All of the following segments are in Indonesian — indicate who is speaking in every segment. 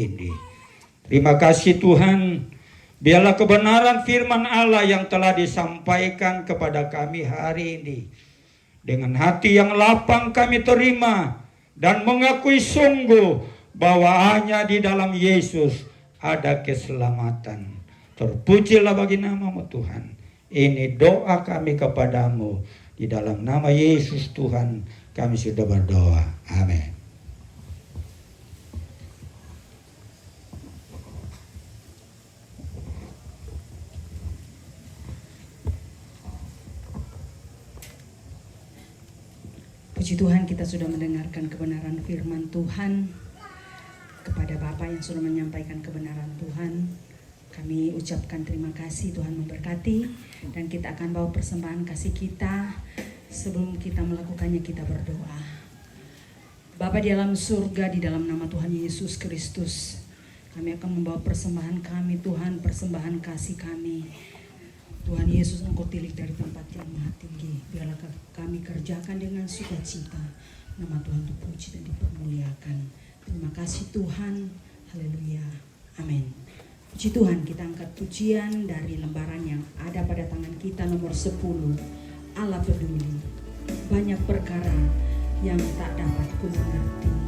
Speaker 1: ini. Terima kasih Tuhan. Biarlah kebenaran firman Allah yang telah disampaikan kepada kami hari ini, dengan hati yang lapang kami terima dan mengakui sungguh bahwa hanya di dalam Yesus ada keselamatan. Terpujilah bagi nama-Mu Tuhan. Ini doa kami kepadamu. Di dalam nama Yesus Tuhan kami sudah berdoa. Amin.
Speaker 2: Puji Tuhan, kita sudah mendengarkan kebenaran firman Tuhan. Kepada Bapak yang sudah menyampaikan kebenaran Tuhan, kami ucapkan terima kasih. Tuhan memberkati. Dan kita akan bawa persembahan kasih kita. Sebelum kita melakukannya, kita berdoa. Bapa di dalam surga, di dalam nama Tuhan Yesus Kristus, kami akan membawa persembahan kami Tuhan, persembahan kasih kami. Tuhan Yesus, Engkau tilik dari tempat yang maha tinggi. Biarlah kami kerjakan dengan sukacita. Nama Tuhan dipuji dan dipermuliakan. Terima kasih Tuhan. Haleluya. Amin. Puji Tuhan, kita angkat pujian dari lembaran yang ada pada tangan kita, nomor 10. Allah peduli. Banyak perkara yang tak dapat ku mengerti.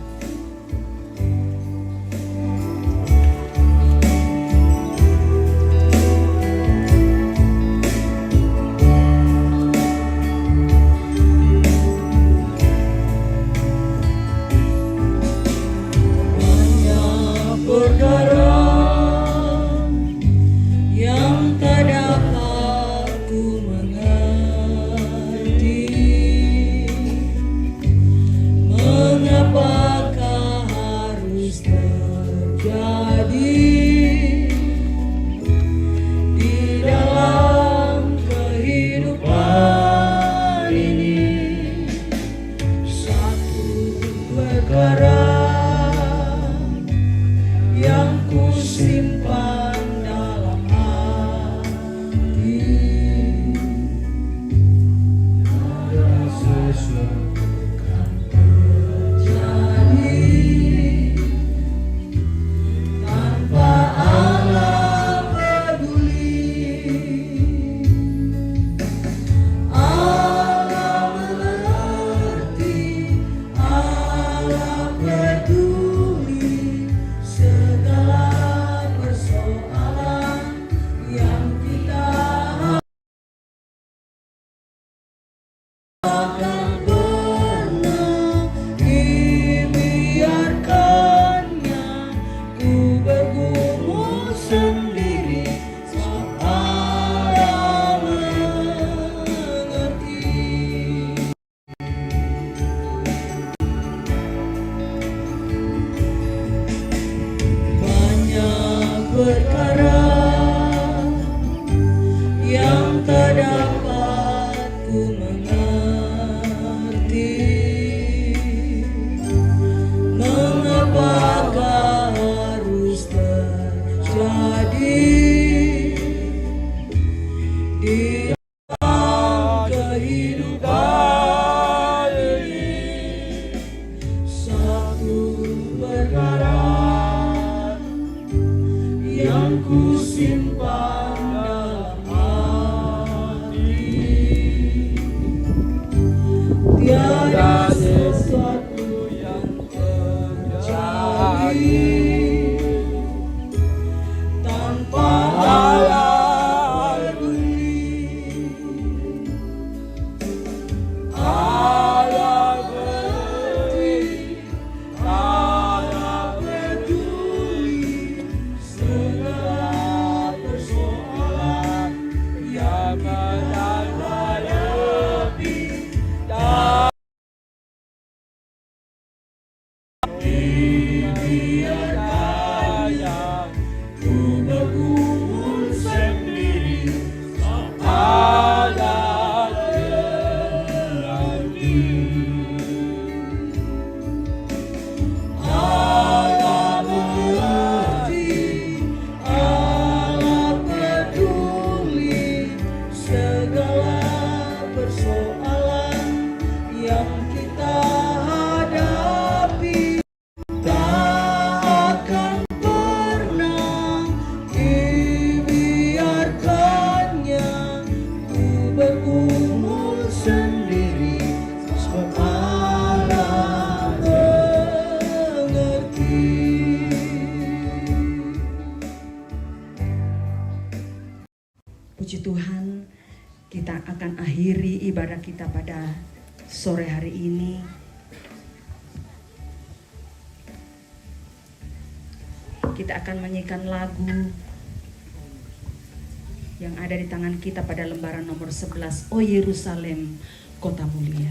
Speaker 2: puji Tuhan, kita akan akhiri ibadah kita pada sore hari ini. Kita akan menyanyikan lagu yang ada di tangan kita pada lembaran nomor 11, O Yerusalem, Kota Mulia.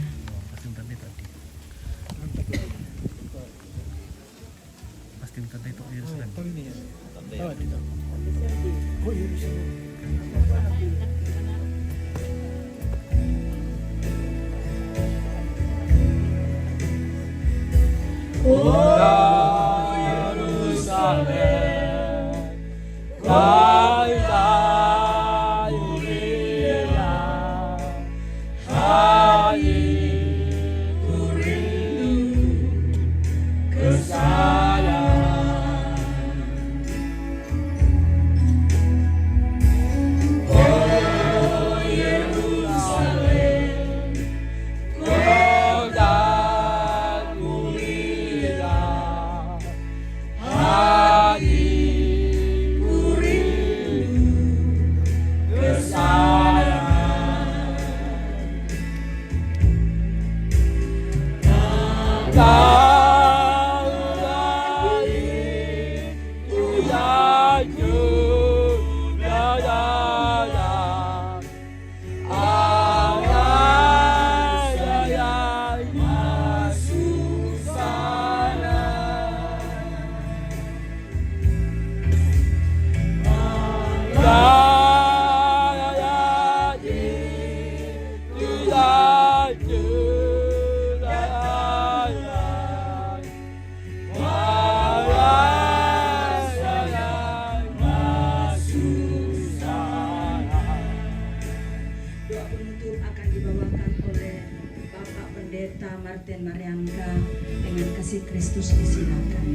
Speaker 2: Kristus disilakan.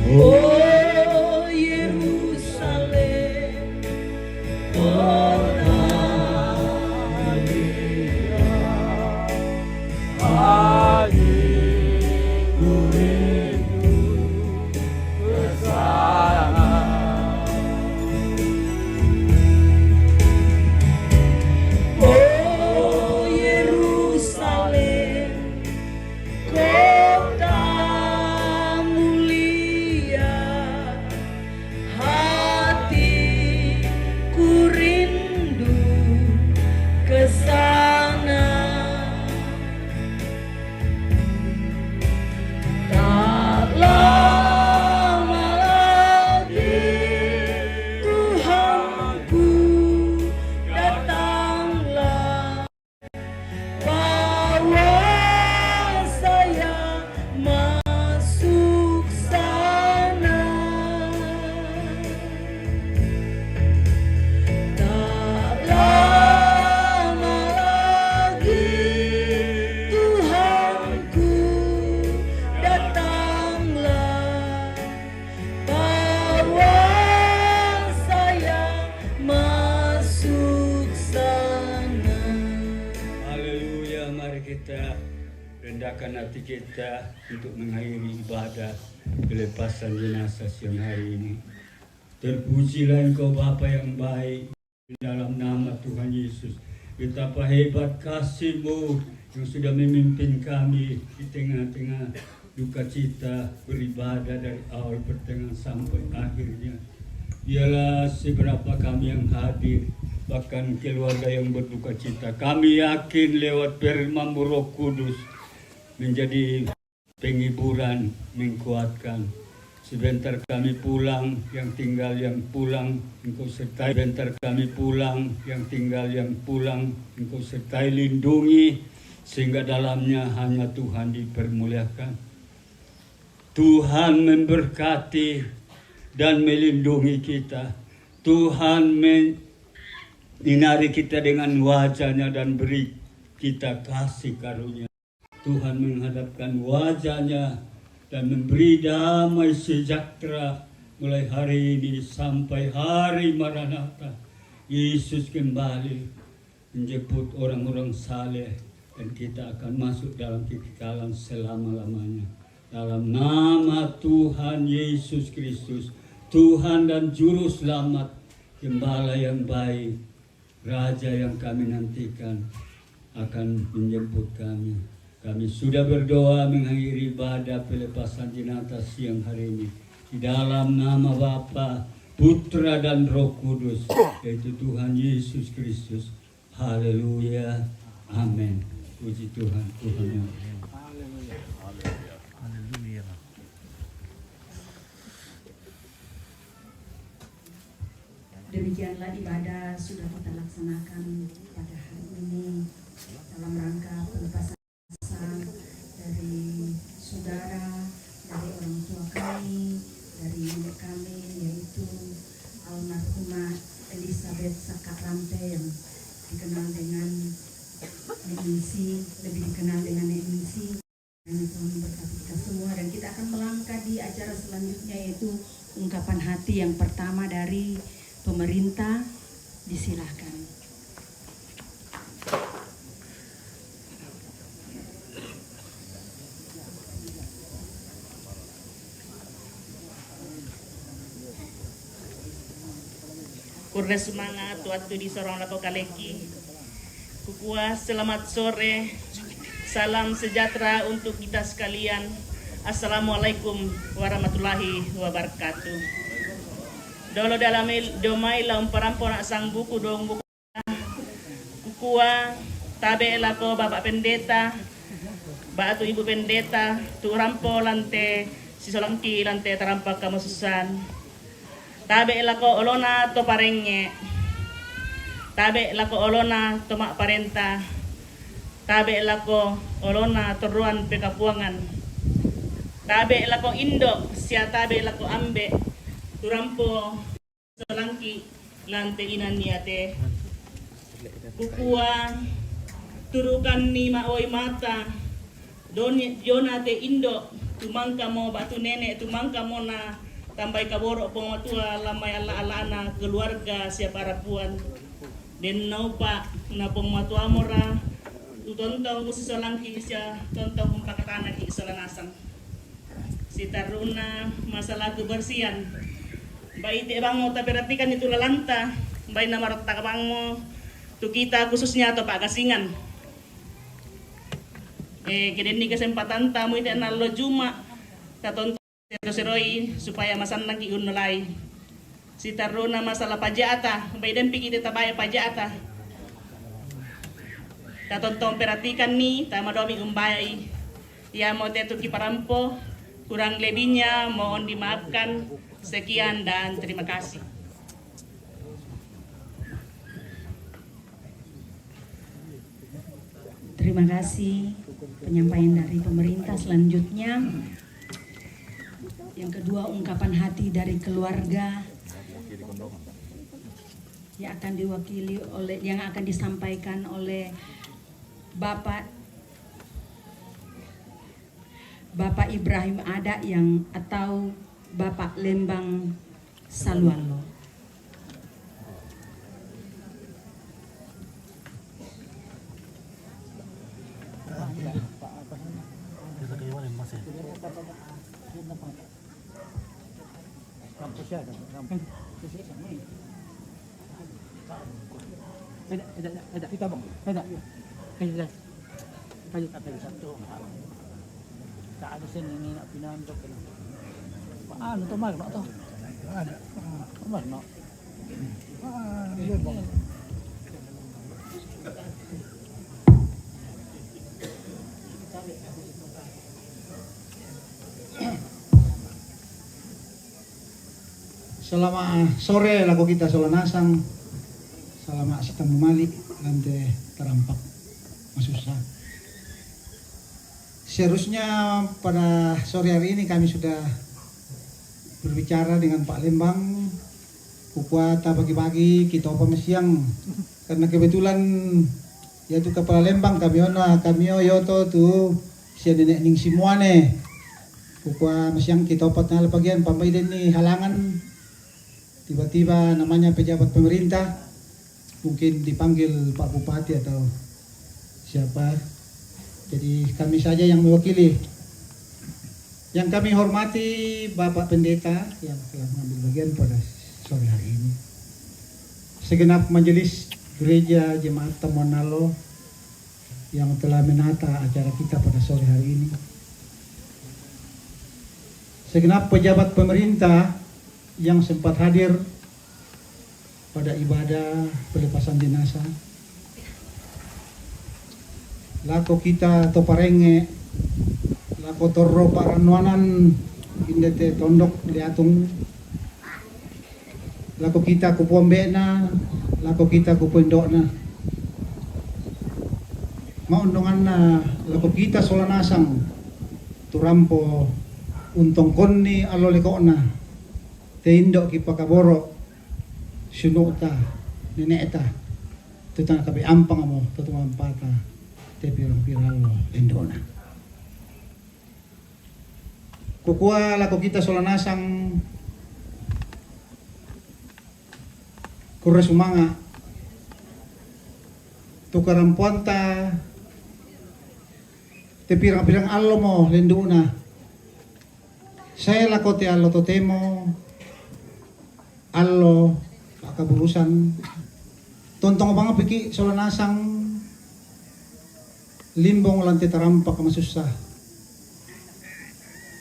Speaker 2: Oh Yerusalem, kota hatiku rindu bersama. Oh Yerusalem, kota mulia, hatiku rindu ke sana. Tak lama lagi Tuhanku datanglah, bawa saya masuk sana. Tak lama lagi Tuhanku datanglah, bawa saya masuk sana.
Speaker 1: Haleluya, mari kita rendahkan hati kita untuk mengakhiri ibadah pelepasan jenazah siang hari ini. Terpujilah Engkau Bapa yang baik, di dalam nama Tuhan Yesus. Betapa hebat kasih-Mu yang sudah memimpin kami di tengah-tengah duka cita beribadah dari awal pertengahan sampai akhirnya. Biarlah seberapa kami yang hadir, bahkan keluarga yang berduka cita, kami yakin lewat firman-Mu Roh Kudus menjadi penghiburan, menguatkan. Sebentar kami pulang, yang tinggal yang pulang, Engkau sertai. Sebentar kami pulang, yang tinggal yang pulang, Engkau sertai, lindungi, sehingga dalamnya hanya Tuhan dipermuliakan. Tuhan memberkati dan melindungi kita. Tuhan menyinari kita dengan wajah-Nya dan beri kita kasih karunia. Tuhan menghadapkan wajah-Nya dan memberi damai sejahtera mulai hari ini sampai hari Maranatha. Yesus kembali menjemput orang-orang saleh dan kita akan masuk dalam kekekalan selama-lamanya. Dalam nama Tuhan Yesus Kristus, Tuhan dan Juru Selamat
Speaker 3: Gembala yang baik, Raja yang kami nantikan akan menjemput kami. Kami sudah berdoa mengakhiri ibadah pelepasan jenazah siang hari ini. Di dalam nama Bapa, Putra dan Roh Kudus, yaitu Tuhan Yesus Kristus. Haleluya. Amin. Puji Tuhan. Tuhan yang
Speaker 2: Demikianlah ibadah sudah kita laksanakan pada hari ini dalam rangka pelepasan dari saudara, dari orang tua kami, dari nenek kami, yaitu almarhumah Elizabeth Saka Rampe yang dikenal dengan Nensi, lebih dikenal dengan Nensi. Dan Tuhan memberkati kita semua, dan kita akan melangkah di acara selanjutnya, yaitu ungkapan hati yang pertama dari pemerintah. Disilahkan.
Speaker 4: Kurna semangat waktu di sorong lako kaleki. Kukua selamat sore. Salam sejahtera untuk kita sekalian. Assalamualaikum warahmatullahi wabarakatuh. Dolo dalam domai la umparampo nak sang buku dong buku. Kukua tabe lako bapak pendeta. Batu ibu pendeta tu rampo lante sisolangki lante terampak kamususan. Tabe lako olona to parenge. Tabe lako olona to mak parenta. Tabe lako olona to ruan pekapuangan. Tabe lako indo sia tabe lako ambe. Turampo solangki lante inan niate. Kukua turukan ni maoi mata. Donate indo tumangka mo batu nenek tumangka mo na tambay kaboro pengatua lamay ala-alana keluarga siapa rapuan den naupa na pengatua mora tutontong kusisolangki siya tontong pakatanan isolanasan si taruna masalah kebersihan baik bang mo tapi perhatikan itu lalanta baik nama rotak bang mo tu kita khususnya atau Pak Gasingan kini kesempatan tamu itu nalo Juma taton seroi supaya masan lagi unulai si taruna masalah pajata baiden pikir kita bayar pajata taton perhatikan nih tama domi umbai ya mau tetu kiparampo kurang lebihnya mohon dimaafkan. Sekian dan terima kasih.
Speaker 2: Terima kasih penyampaian dari pemerintah. Selanjutnya yang kedua, ungkapan hati dari keluarga yang akan diwakili oleh, yang akan disampaikan oleh Bapak Ibrahim Ada yang atau Bapak Lembang Salualo.
Speaker 5: Tak ada sini ni nak pinandok ke. Paano to magno to? Ada. Magno. Lebong.
Speaker 6: Selama sore lagu kita solanasang, selama kita memalik lantai terampak masusah. Seharusnya pada sore hari ini kami sudah berbicara dengan Pak Lembang, Kukuata pagi-pagi kita apa siang, karena kebetulan yaitu kepala Lembang kami yoto tu si nenek ning simuane, Kukua siang kita opat na bagian pambaiden ni halangan, tiba-tiba namanya pejabat pemerintah, mungkin dipanggil Pak Bupati atau siapa. Jadi kami saja yang mewakili. Yang kami hormati Bapak Pendeta yang telah mengambil bagian pada sore hari ini. segenap majelis gereja jemaat Tamuan Nalo yang telah menata acara kita pada sore hari ini, segenap pejabat pemerintah yang sempat hadir pada ibadah pelepasan jenazah, lako kita toparenge, lako torro paranuanan indete tondok liatung, lako kita kupombena, lako kita kupondokna, maundongan na lako kita solanasang turampo untong konni alolikona teindo ki pakaboro sunuta neneta tutang kabe ampang mo tutumang pata te pirang-pirang indona kukua lako kita solanasang kuresumanga tukarampuanta te pirang-pirang allo mo linduna saya lakote allo totemo allo pakaburusan tontong bang piki solanasang limbong lantai tarampak masusah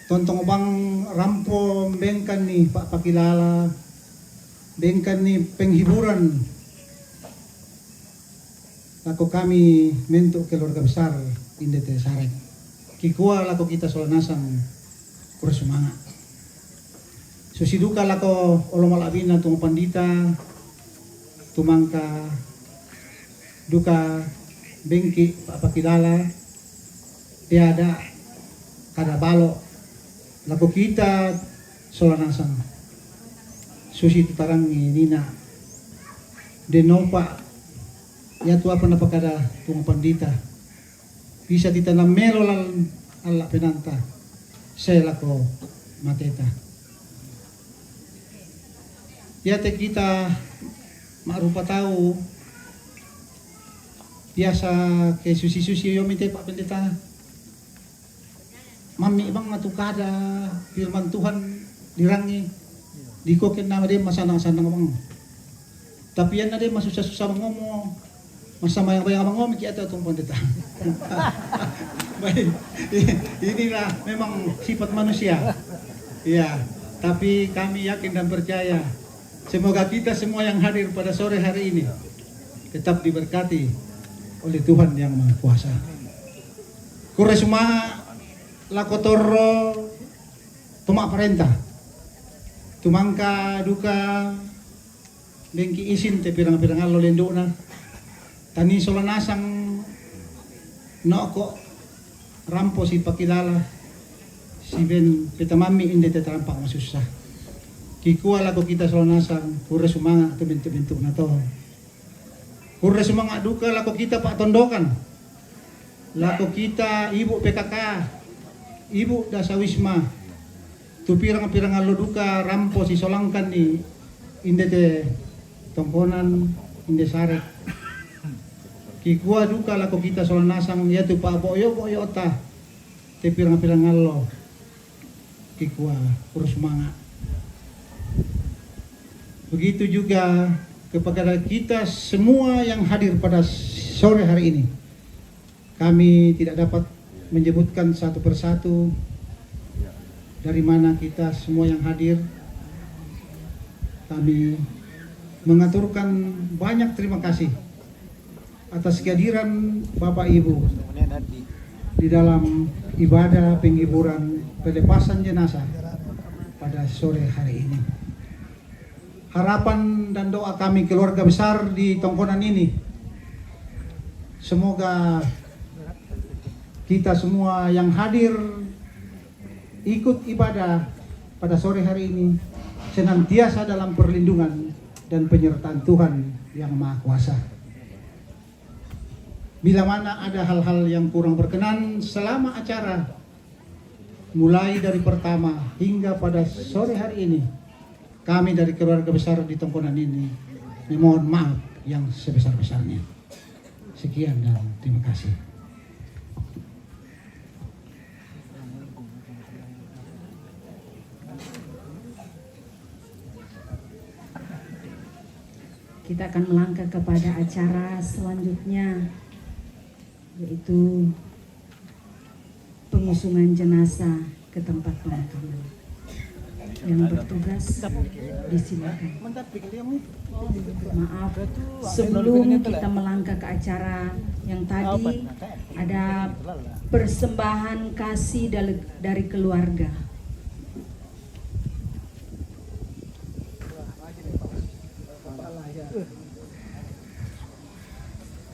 Speaker 6: tontong bang rampo bengkan ni pak pakilala bengkan ni penghiburan lako kami mentuk keluarga besar indete sarek kikua lako kita solanasang kursumanga susiduka lako olomalabina tung pandita tumangka duka bengki papakilala tiada kada balo lako kita solanasang susi tutarang nina denopa ya tu apa napakada tung pandita bisa ditanam melolan ala penanta saya lako mateta ya te kita marupa tahu biasa ke susi-susi yo mite pak pendeta mami bang matukada firman Tuhan dirangi dikokin nama dia masanang-sanang bang tapi yan na dia masusah-susah ngomong masama yang bayang ngomong kita atau pendeta. Baik, inilah memang sifat manusia. Ya, tapi kami yakin dan percaya semoga kita semua yang hadir pada sore hari ini tetap diberkati oleh Tuhan yang Maha Kuasa. Kuresuma lakotoro tumak perintah. Tumangka duka bengki isin te pirang-pirang allo lendona. Tani solanasang noko rampo si pakilala si ben petamami inde tetampak masusah kikua lako kita solanasang kure sumanga tu bentuk-bentuk na to kure sumanga duka lako kita pak tondokan lako kita ibu PKK ibu dasawisma tu pirang-pirang allo duka rampo si solangkan ni inde te tongkonan inde sarek kikua duka lako kita solanasang yaitu pak boyo ta te pirang-pirang allo kikua kurus manga begitu juga kepada kita semua yang hadir pada sore hari ini kami tidak dapat menyebutkan satu persatu dari mana kita semua yang hadir kami mengaturkan banyak terima kasih atas kehadiran Bapak Ibu di dalam ibadah penghiburan pelepasan jenazah pada sore hari ini. Harapan dan doa kami keluarga besar di Tongkonan ini, semoga kita semua yang hadir ikut ibadah pada sore hari ini senantiasa dalam perlindungan dan penyertaan Tuhan yang Maha Kuasa. Bila mana ada hal-hal yang kurang berkenan selama acara mulai dari pertama hingga pada sore hari ini, kami dari keluarga besar di Tongkonan ini memohon maaf yang sebesar-besarnya. Sekian dan terima kasih.
Speaker 2: kita akan melangkah kepada acara selanjutnya, yaitu pengusungan jenazah ke tempat pemakaman. Yang bertugas disilakan. Maaf, sebelum kita melangkah ke acara yang tadi, ada persembahan kasih dari keluarga.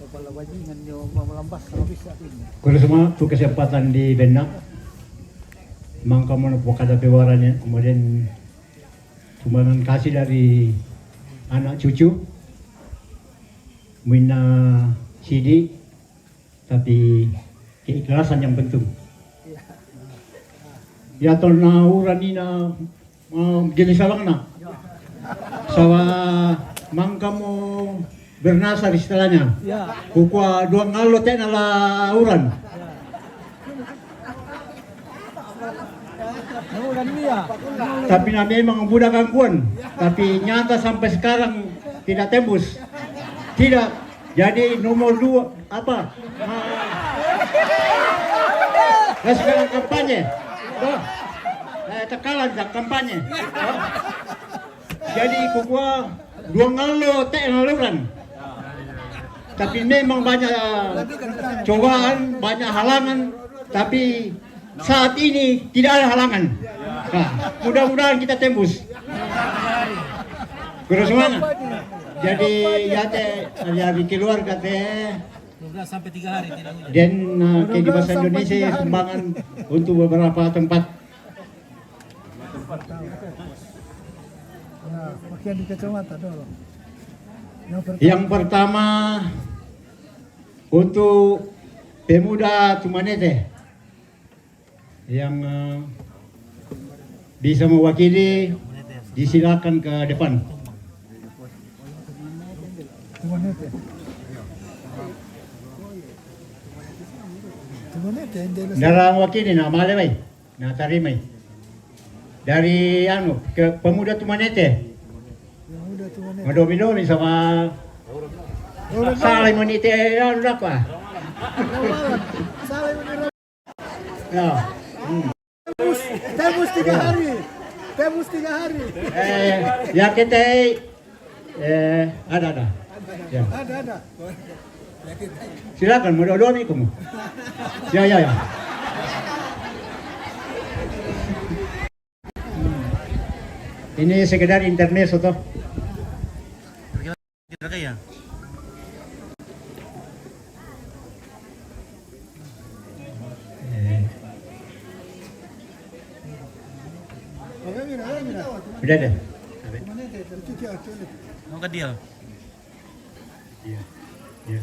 Speaker 5: Kepala bajingan nyo melambas kalau bisa ini.
Speaker 7: Kalau semua tu kesempatan di benak, mangka mana pokada pewarannya, kemudian sumbangan kasih dari anak cucu, mina sidi, tapi keikhlasan yang penting. Ya tol na urani na jenis salang na, sawa mangka mo bernasa di setelahnya.
Speaker 5: Ya.
Speaker 7: Kukua dua ngalo teh nala uran.
Speaker 5: Namulan niya.
Speaker 7: Tapi na memang budak gangguan. Tapi nyata sampai sekarang tidak tembus. Tidak. Jadi nomor 2 apa? Sekarang kampanye. Oh. Tekalan kampanye. Oh. Jadi kukua dua ngalo teh naluran. Tapi memang banyak cobaan, banyak halangan, tapi saat ini tidak ada halangan. Nah, mudah-mudahan kita tembus. Kurang semangat. Jadi ya teh dari keluarga teh
Speaker 5: 12 sampai 3 hari tidak hujan.
Speaker 7: dan ke di bahasa Indonesia sumbangan untuk beberapa tempat.
Speaker 5: Nah, bagian di kacamata dulu.
Speaker 7: Yang pertama untuk pemuda Tumanete yang bisa mewakili, disilakan ke depan. Dalam wakili na malay na tarimay. Dari ke pemuda Tumanete. Madomi-domi sama salay mo ni te ano na pa. Ya.
Speaker 5: Tembus 3 hari. Tembus 3 hari.
Speaker 7: Ya kita ada. Ya.
Speaker 5: Ada.
Speaker 7: Silakan madomi kamu. Ya. Ini sekedar internet soto.
Speaker 5: Kaya.
Speaker 7: Udah deh.
Speaker 5: Mau ke dia?
Speaker 7: Iya.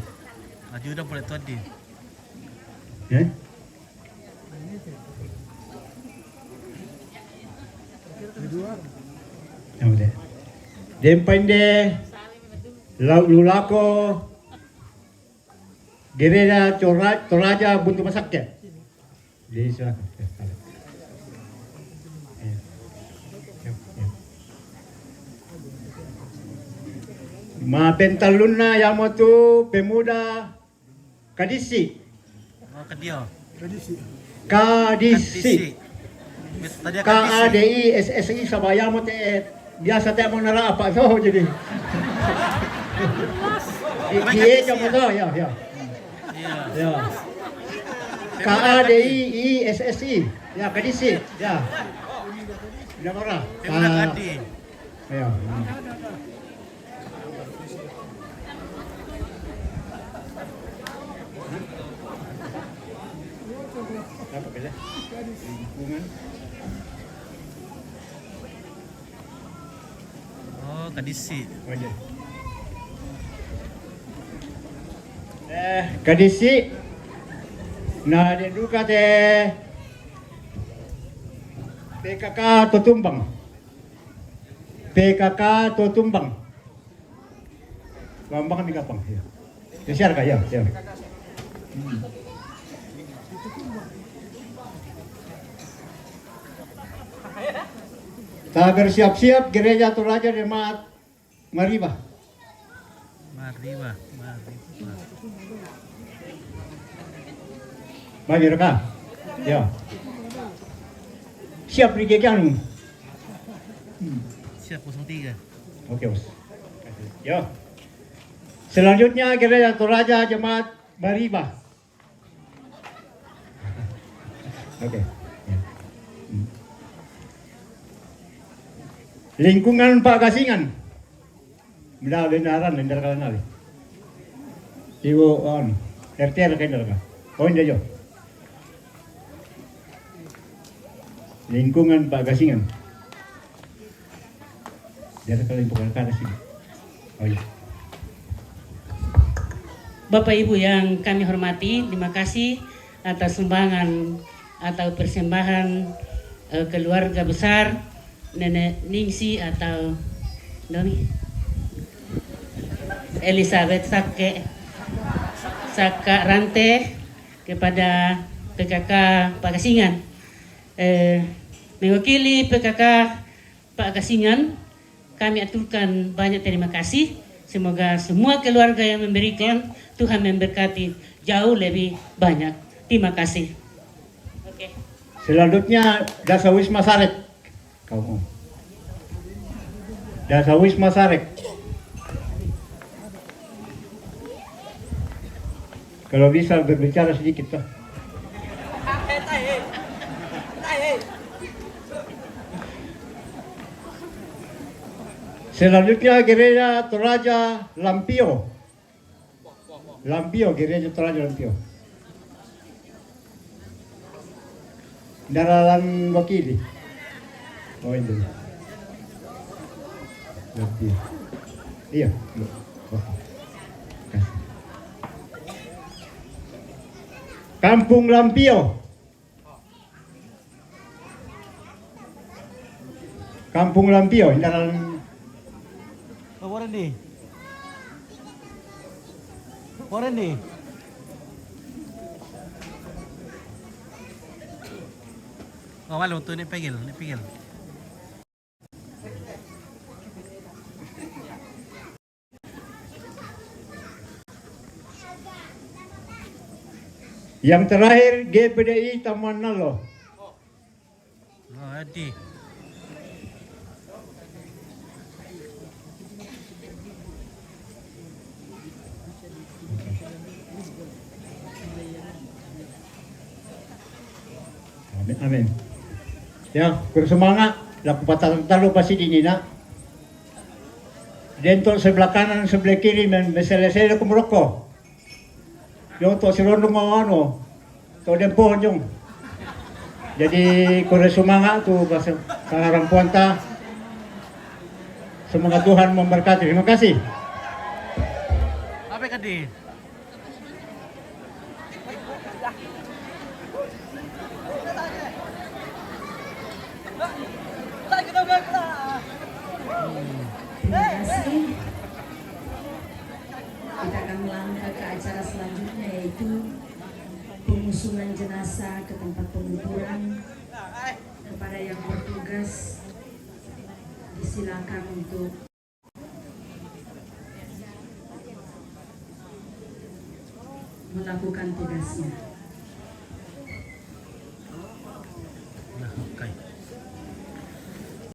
Speaker 5: Maju udah boleh tuan dia.
Speaker 7: Ya. Udah. Dempende lulako Gereda Toraja Buntu Masakya. Jadi silakan. Ma pentaluna Yamato pemuda Kadisi.
Speaker 5: Mau ke dia?
Speaker 7: Kadisi.
Speaker 5: Tadi
Speaker 7: KADISSI sama Yamato biasa teh mau nara apa so jadi. Iya kamu tahu ya.
Speaker 5: Iya.
Speaker 7: Ya. KADISSI ya Kadisi ya. Udah marah.
Speaker 5: Pemuda Kadi.
Speaker 7: Ya. Apa beda? Lingkungan.
Speaker 5: Oh, Kadisi.
Speaker 7: Wajar. Kadisi. Nah, dia duka teh PKK Totumbang. PKK Totumbang. Lambang di kapang. Ya. Siar ka ya. Tak bersiap-siap gereja Toraja Jemaat Mariba. Bagi rekan. Ya. Siap digegang.
Speaker 5: Siap 03.
Speaker 7: Oke, Bos. Ya. Selanjutnya Gereja Toraja Jemaat Bariba. Oke. Ya. Lingkungan Pak Gasingan. Benaran lendar kalanali. Ibu on. RT kendal ka. Oh indah jo. Lingkungan Pak Gasingan. Dari kalian bukan ke sini. Oh iya.
Speaker 8: Bapak Ibu yang kami hormati, terima kasih atas sumbangan atau persembahan keluarga besar Nenek Ningsi atau Doni Elizabeth Saka Rante kepada PKK Pak Gasingan. Mewakili PKK Pak Gasingan, kami aturkan banyak terima kasih. Semoga semua keluarga yang memberikan, Tuhan memberkati jauh lebih banyak. Terima kasih. Oke.
Speaker 7: Selanjutnya Dasa Wisma Sarek. Kau. Dasa Wisma Sarek. Kalau bisa berbicara sedikit toh. Selanjutnya Gereja Toraja Lampio. Gereja Toraja Lampio. Daralan wakili. Oh ini. Lampio. Iya. Oke. Kasih. Kampung Lampio. Kampung Lampio, Daralan
Speaker 5: Warren Oh, wala untuk ni pegel.
Speaker 7: Yang terakhir GPDI Taman Nalo.
Speaker 5: Oh, Adi.
Speaker 7: Amin. Ya, bersemangat. Laku patah talu pasti dinina. Dan untuk sebelah kanan, sebelah kiri, meselesai aku merokok. Yung untuk serondong ano, to den pohon yung. Jadi kore semangat tu bahasa karang puanta. Semoga Tuhan memberkati. Terima kasih.
Speaker 5: Apa kadi?
Speaker 2: Terima kasih. Kita akan melangkah ke acara selanjutnya, yaitu pengusungan jenazah ke tempat penguburan. Kepada yang bertugas, disilakan untuk melakukan tugasnya.